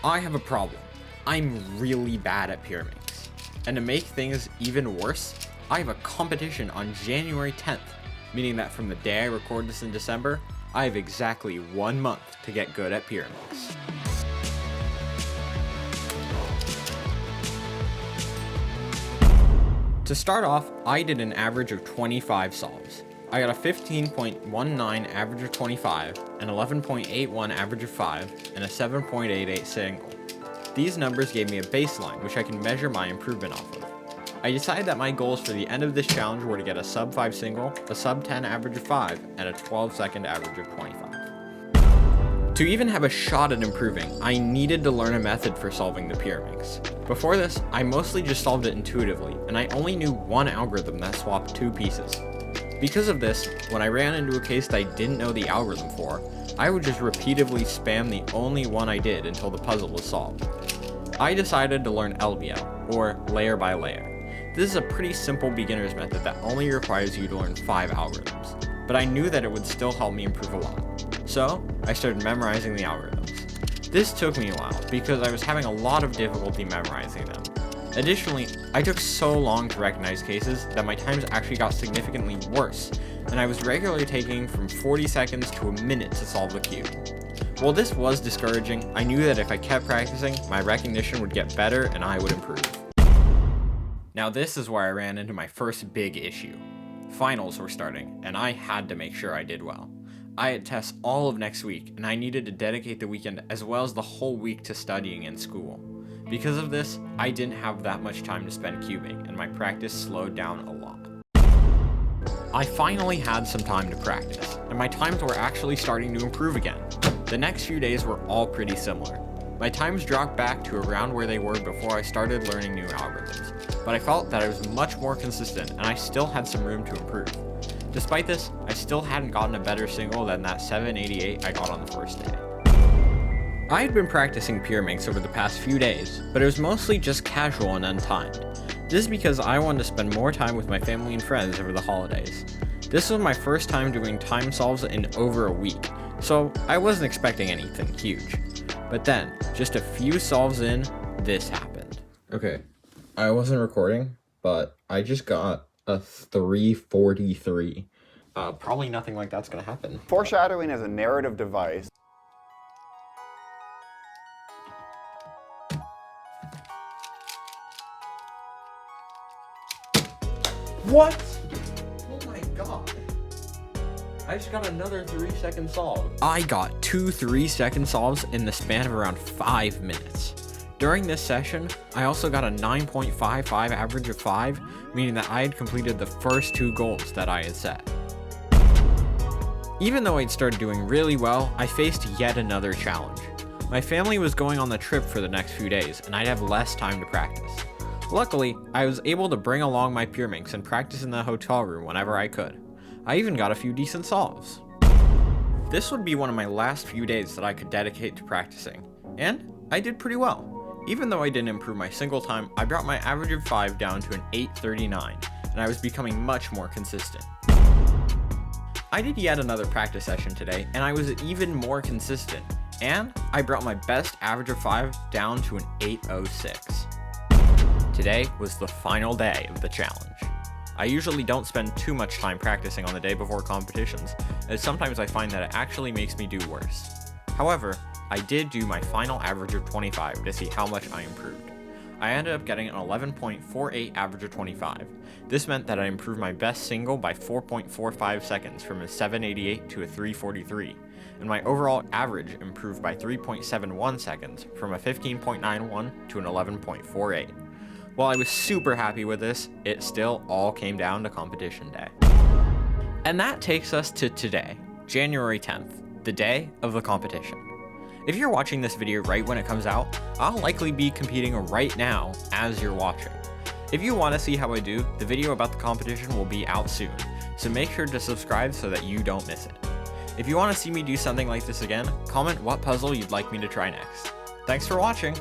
I have a problem. I'm really bad at Pyraminx. And to make things even worse, I have a competition on January 10th, meaning that from the day I record this in December, I have exactly 1 month to get good at Pyraminx. To start off, I did an average of 25 solves. I got a 15.19 average of 25, an 11.81 average of 5, and a 7.88 single. These numbers gave me a baseline which I can measure my improvement off of. I decided that my goals for the end of this challenge were to get a sub 5 single, a sub 10 average of 5, and a 12-second average of 25. To even have a shot at improving, I needed to learn a method for solving the Pyraminx. Before this, I mostly just solved it intuitively, and I only knew one algorithm that swapped 2 pieces. Because of this, when I ran into a case that I didn't know the algorithm for, I would just repeatedly spam the only one I did until the puzzle was solved. I decided to learn LBL, or layer by layer. This is a pretty simple beginner's method that only requires you to learn 5 algorithms, but I knew that it would still help me improve a lot. So, I started memorizing the algorithms. This took me a while because I was having a lot of difficulty memorizing them. Additionally, I took so long to recognize cases that my times actually got significantly worse, and I was regularly taking from 40 seconds to a minute to solve the cube. While this was discouraging, I knew that if I kept practicing, my recognition would get better and I would improve. Now this is where I ran into my first big issue. Finals were starting, and I had to make sure I did well. I had tests all of next week, and I needed to dedicate the weekend as well as the whole week to studying in school. Because of this, I didn't have that much time to spend cubing, and my practice slowed down a lot. I finally had some time to practice, and my times were actually starting to improve again. The next few days were all pretty similar. My times dropped back to around where they were before I started learning new algorithms, but I felt that I was much more consistent and I still had some room to improve. Despite this, I still hadn't gotten a better single than that 788 I got on the first day. I had been practicing Pyraminx over the past few days, but it was mostly just casual and untimed. This is because I wanted to spend more time with my family and friends over the holidays. This was my first time doing time solves in over a week, so I wasn't expecting anything huge. But then, just a few solves in, this happened. Okay, I wasn't recording, but I just got a 343. Probably nothing like that's gonna happen. Foreshadowing is a narrative device. What? Oh my god. I just got another 3-second solve. I got 2 3-second solves in the span of around 5 minutes. During this session, I also got a 9.55 average of 5, meaning that I had completed the first 2 goals that I had set. Even though I'd started doing really well, I faced yet another challenge. My family was going on the trip for the next few days, and I'd have less time to practice. Luckily, I was able to bring along my Pyraminx and practice in the hotel room whenever I could. I even got a few decent solves. This would be one of my last few days that I could dedicate to practicing, and I did pretty well. Even though I didn't improve my single time, I brought my average of 5 down to an 839, and I was becoming much more consistent. I did yet another practice session today, and I was even more consistent, and I brought my best average of 5 down to an 806. Today was the final day of the challenge. I usually don't spend too much time practicing on the day before competitions, as sometimes I find that it actually makes me do worse. However, I did do my final average of 25 to see how much I improved. I ended up getting an 11.48 average of 25. This meant that I improved my best single by 4.45 seconds from a 788 to a 343, and my overall average improved by 3.71 seconds from a 15.91 to an 11.48. While I was super happy with this, it still all came down to competition day. And that takes us to today, January 10th, the day of the competition. If you're watching this video right when it comes out, I'll likely be competing right now as you're watching. If you want to see how I do, the video about the competition will be out soon, so make sure to subscribe so that you don't miss it. If you want to see me do something like this again, comment what puzzle you'd like me to try next. Thanks for watching!